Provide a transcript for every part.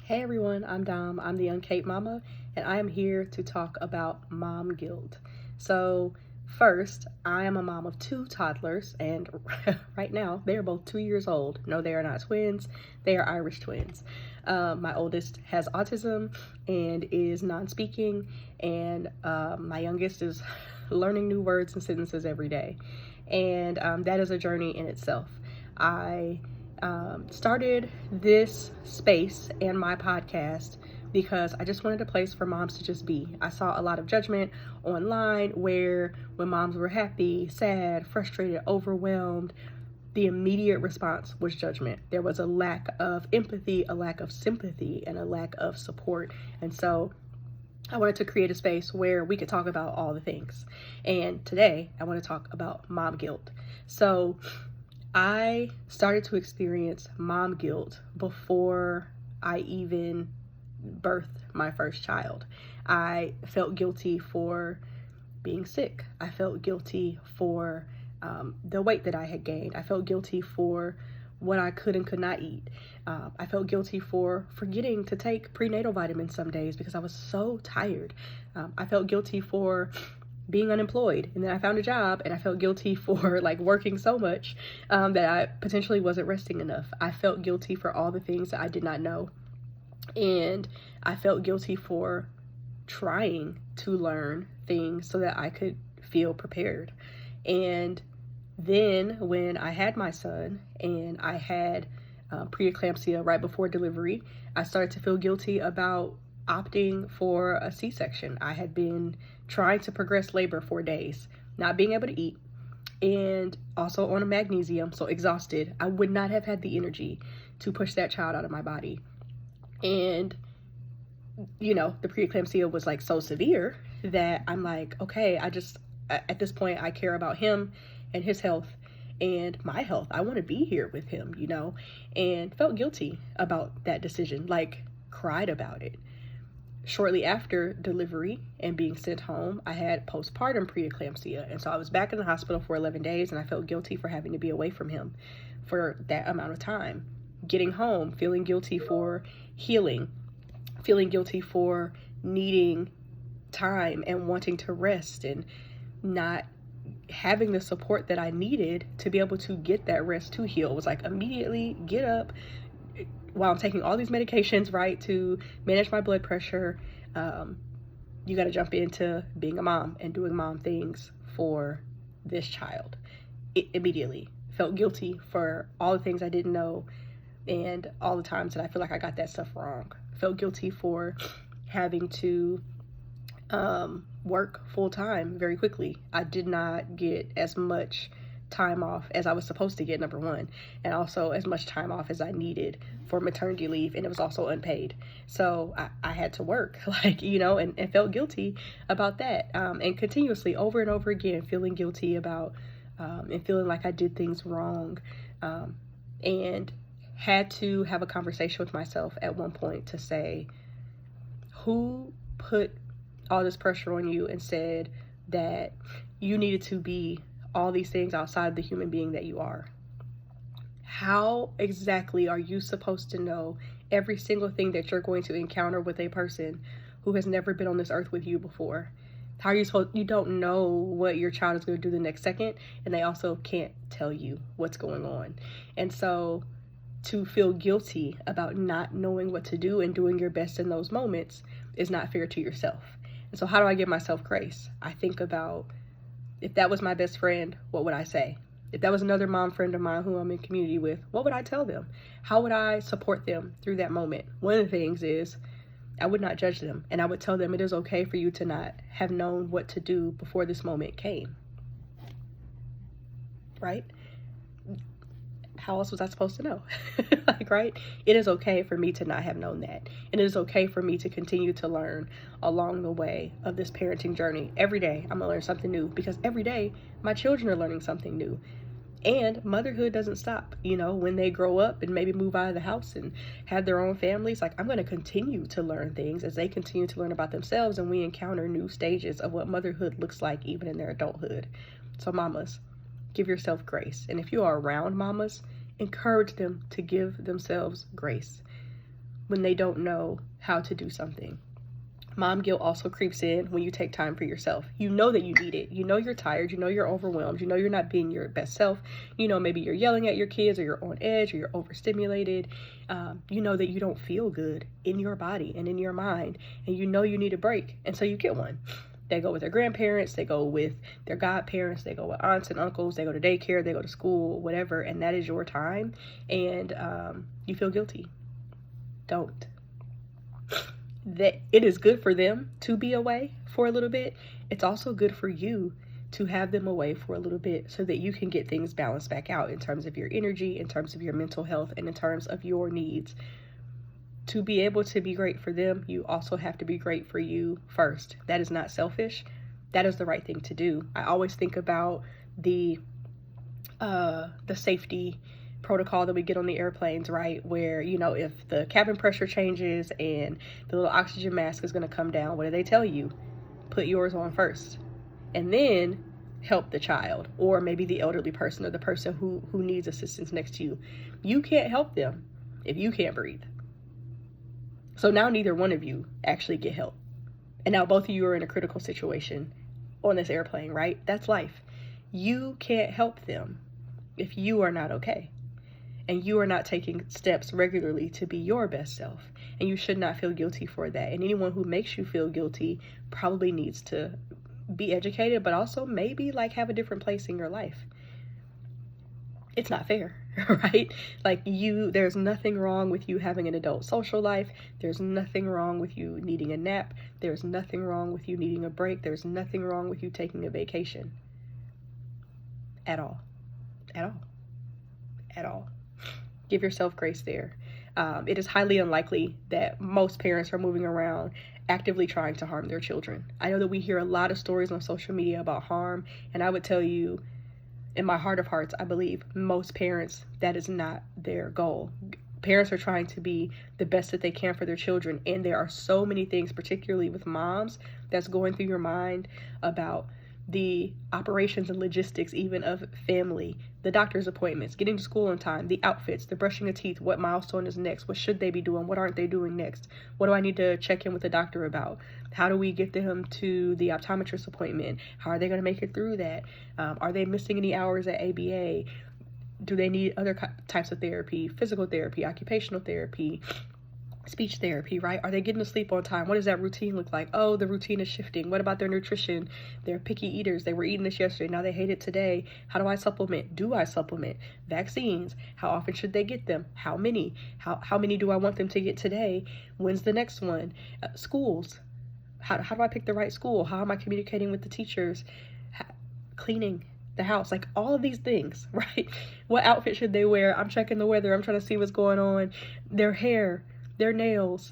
Hey everyone, I'm Dom. I'm the Uncaped Mama, and I am here to talk about mom guilt. So, first, I am a mom of two toddlers, and right now they are both 2 years old. No, they are not twins, they are Irish twins. My oldest has autism and is non speaking, and my youngest is learning new words and sentences every day. And that is a journey in itself. I started this space and my podcast because I just wanted a place for moms to just be. I saw a lot of judgment online where when moms were happy, sad, frustrated, overwhelmed, the immediate response was judgment. There was a lack of empathy, a lack of sympathy, and a lack of support. And so I wanted to create a space where we could talk about all the things. And today I want to talk about mom guilt. So I started to experience mom guilt before I even birthed my first child. I felt guilty for being sick. I felt guilty for the weight that I had gained. I felt guilty for what I could and could not eat. I felt guilty for forgetting to take prenatal vitamins some days because I was so tired. I felt guilty for being unemployed, and then I found a job and I felt guilty for like working so much that I potentially wasn't resting enough. I felt guilty for all the things that I did not know, and I felt guilty for trying to learn things so that I could feel prepared. And then when I had my son and I had preeclampsia right before delivery, I started to feel guilty about opting for a C-section. I had been trying to progress labor for days, not being able to eat, and also on a magnesium, so exhausted. I would not have had the energy to push that child out of my body. And, the preeclampsia was like so severe that I'm like, okay, at this point, I care about him and his health and my health. I want to be here with him, and felt guilty about that decision, like cried about it. Shortly after delivery and being sent home, I had postpartum preeclampsia. And so I was back in the hospital for 11 days, and I felt guilty for having to be away from him for that amount of time. Getting home, feeling guilty for healing, feeling guilty for needing time and wanting to rest and not having the support that I needed to be able to get that rest to heal. It was like immediately get up, while I'm taking all these medications, right, to manage my blood pressure. You got to jump into being a mom and doing mom things for this child. Immediately felt guilty for all the things I didn't know and all the times that I feel like I got that stuff wrong. Felt guilty for having to work full time very quickly. I did not get as much time off as I was supposed to get, number one, and also as much time off as I needed for maternity leave, and it was also unpaid. So I had to work, and felt guilty about that, and continuously over and over again feeling guilty about and feeling like I did things wrong, and had to have a conversation with myself at one point to say, who put all this pressure on you and said that you needed to be all these things outside the human being that you are? How exactly are you supposed to know every single thing that you're going to encounter with a person who has never been on this earth with you before? How are you supposed, you don't know what your child is going to do the next second, and they also can't tell you what's going on. And so to feel guilty about not knowing what to do and doing your best in those moments is not fair to yourself. And so how do I give myself grace? I think about, if that was my best friend, what would I say? If that was another mom friend of mine who I'm in community with, what would I tell them? How would I support them through that moment? One of the things is I would not judge them, and I would tell them it is okay for you to not have known what to do before this moment came. Right? How else was I supposed to know? Right? It is okay for me to not have known that. And it is okay for me to continue to learn along the way of this parenting journey. Every day, I'm going to learn something new, because every day my children are learning something new. And motherhood doesn't stop. When they grow up and maybe move out of the house and have their own families, I'm going to continue to learn things as they continue to learn about themselves, and we encounter new stages of what motherhood looks like even in their adulthood. So mamas, give yourself grace. And if you are around mamas, encourage them to give themselves grace. when they don't know how to do something. Mom guilt also creeps in when you take time for yourself. You know that you need it. You know you're tired. You know you're overwhelmed. You know you're not being your best self. You know maybe you're yelling at your kids, or you're on edge, or you're overstimulated. You know that you don't feel good in your body and in your mind, and you know you need a break, and so you get one. They go with their grandparents, they go with their godparents, they go with aunts and uncles, they go to daycare, they go to school, whatever, and that is your time, and you feel guilty. Don't. That it is good for them to be away for a little bit. It's also good for you to have them away for a little bit so that you can get things balanced back out in terms of your energy, in terms of your mental health, and in terms of your needs. To be able to be great for them, you also have to be great for you first. That is not selfish. That is the right thing to do. I always think about the safety protocol that we get on the airplanes, right? Where, you know, if the cabin pressure changes and the little oxygen mask is going to come down, what do they tell you? Put yours on first, and then help the child, or maybe the elderly person, or the person who needs assistance next to you. You can't help them if you can't breathe. So now neither one of you actually get help. And now both of you are in a critical situation on this airplane, right? That's life. You can't help them if you are not okay. And you are not taking steps regularly to be your best self. And you should not feel guilty for that. And anyone who makes you feel guilty probably needs to be educated, but also maybe like have a different place in your life. It's not fair, right? Like there's nothing wrong with you having an adult social life. There's nothing wrong with you needing a nap. There's nothing wrong with you needing a break. There's nothing wrong with you taking a vacation. At all. At all. At all. Give yourself grace there. It is highly unlikely that most parents are moving around actively trying to harm their children. I know that we hear a lot of stories on social media about harm, and I would tell you, in my heart of hearts, I believe most parents, that is not their goal. Parents are trying to be the best that they can for their children, and there are so many things, particularly with moms, that's going through your mind about the operations and logistics even of family, the doctor's appointments, getting to school on time, the outfits, the brushing of teeth, what milestone is next, what should they be doing, what aren't they doing next, what do I need to check in with the doctor about, how do we get them to the optometrist appointment, how are they going to make it through that, are they missing any hours at ABA, do they need other types of therapy, physical therapy, occupational therapy, speech therapy, right? Are they getting to sleep on time? What does that routine look like? Oh, the routine is shifting. What about their nutrition? They're picky eaters. They were eating this yesterday. Now they hate it today. How do I supplement? Do I supplement? Vaccines. How often should they get them? How many? How many do I want them to get today? When's the next one? Schools. How do I pick the right school? How am I communicating with the teachers? Cleaning the house, like all of these things, right? What outfit should they wear? I'm checking the weather. I'm trying to see what's going on. Their hair, their nails,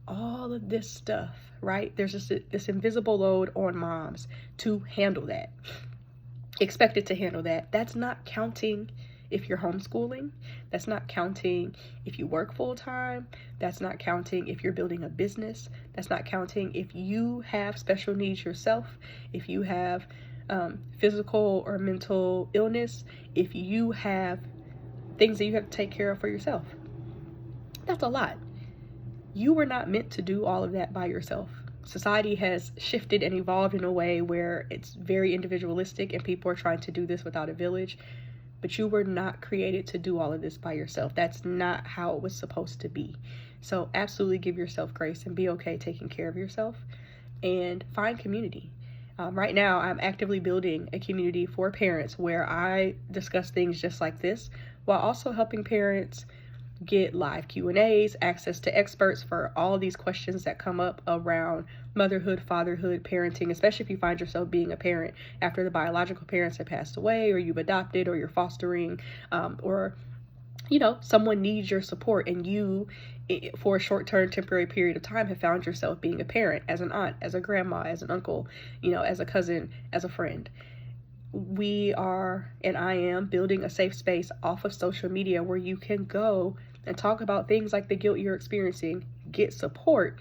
all of this stuff, right? There's just this invisible load on moms to handle that. Expected to handle that. That's not counting if you're homeschooling. That's not counting if you work full time. That's not counting if you're building a business. That's not counting if you have special needs yourself, if you have physical or mental illness, if you have things that you have to take care of for yourself. That's a lot. You were not meant to do all of that by yourself. Society has shifted and evolved in a way where it's very individualistic and people are trying to do this without a village, but you were not created to do all of this by yourself. That's not how it was supposed to be. So absolutely give yourself grace and be okay taking care of yourself, and find community. Right now, I'm actively building a community for parents where I discuss things just like this, while also helping parents get live Q&As, access to experts for all of these questions that come up around motherhood, fatherhood, parenting, especially if you find yourself being a parent after the biological parents have passed away, or you've adopted, or you're fostering, or someone needs your support, and you, for a short-term temporary period of time, have found yourself being a parent, as an aunt, as a grandma, as an uncle, as a cousin, as a friend. We are, and I am, building a safe space off of social media where you can go and talk about things like the guilt you're experiencing, get support,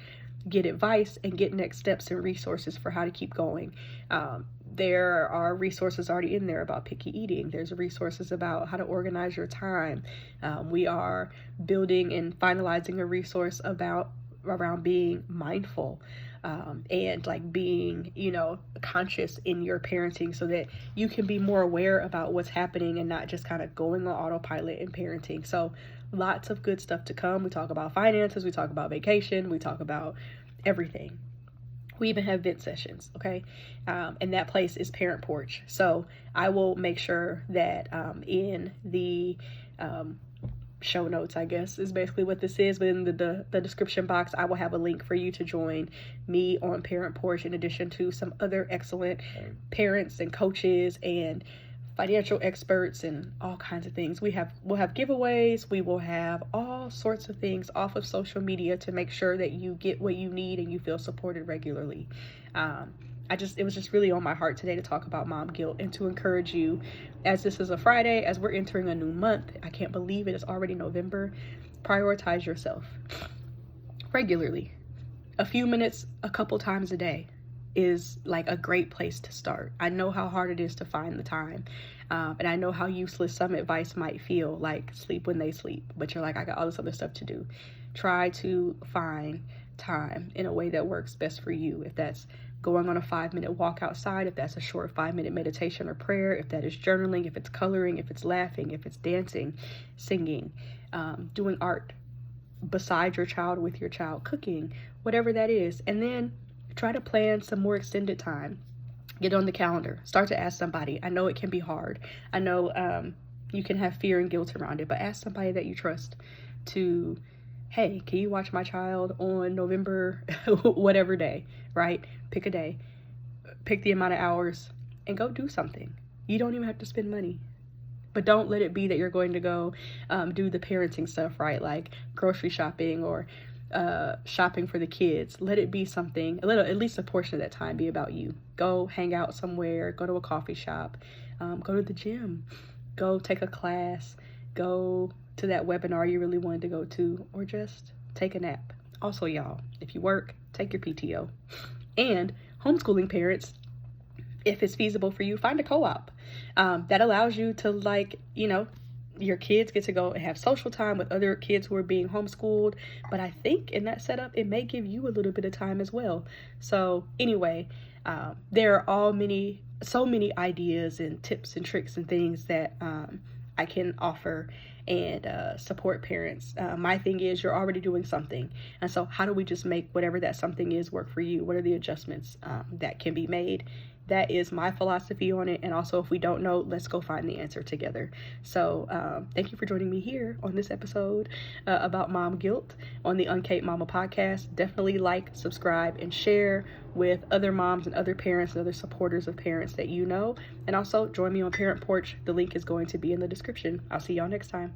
get advice, and get next steps and resources for how to keep going. There are resources already in there about picky eating. There's resources about how to organize your time. We are building and finalizing a resource around being mindful, and like being, conscious in your parenting, so that you can be more aware about what's happening and not just kind of going on autopilot in parenting. So lots of good stuff to come. We talk about finances, we talk about vacation, we talk about everything. We even have vent sessions, okay? And that place is Parent Porch. So I will make sure that in the show notes, I guess is basically what this is, but in the description box, I will have a link for you to join me on Parent Porch, in addition to some other excellent parents and coaches and financial experts and all kinds of things. We'll have giveaways. We will have all sorts of things off of social media to make sure that you get what you need and you feel supported regularly. It was just really on my heart today to talk about mom guilt and to encourage you, as this is a Friday, as we're entering a new month. I can't believe it is already November. Prioritize yourself regularly. A few minutes, a couple times a day is like a great place to start. I know how hard it is to find the time. And I know how useless some advice might feel, like sleep when they sleep, but you're like, I got all this other stuff to do. Try to find time in a way that works best for you. If that's going on a 5-minute walk outside, if that's a short 5-minute meditation or prayer, if that is journaling, if it's coloring, if it's laughing, if it's dancing, singing, doing art beside your child, with your child, cooking, whatever that is. And then try to plan some more extended time. Get on the calendar. Start to ask somebody. I know it can be hard. I know you can have fear and guilt around it, but ask somebody that you trust to, hey, can you watch my child on November whatever day, right? Pick a day, pick the amount of hours, and go do something. You don't even have to spend money. But don't let it be that you're going to go do the parenting stuff, right? Like grocery shopping or shopping for the kids. Let it be something, at least a portion of that time be about you. Go hang out somewhere, go to a coffee shop, go to the gym, go take a class, go to that webinar you really wanted to go to, or just take a nap. Also, y'all, if you work, take your PTO. And homeschooling parents, if it's feasible for you, find a co-op that allows you to, your kids get to go and have social time with other kids who are being homeschooled. But I think in that setup, it may give you a little bit of time as well. So anyway, there are so many ideas and tips and tricks and things that I can offer and support parents. My thing is, you're already doing something. And so how do we just make whatever that something is work for you? What are the adjustments that can be made? That is my philosophy on it. And also, if we don't know, let's go find the answer together. So thank you for joining me here on this episode about mom guilt on the Uncaped Mama podcast. Definitely like, subscribe, and share with other moms and other parents and other supporters of parents that you know. And also join me on Parent Porch. The link is going to be in the description. I'll see y'all next time.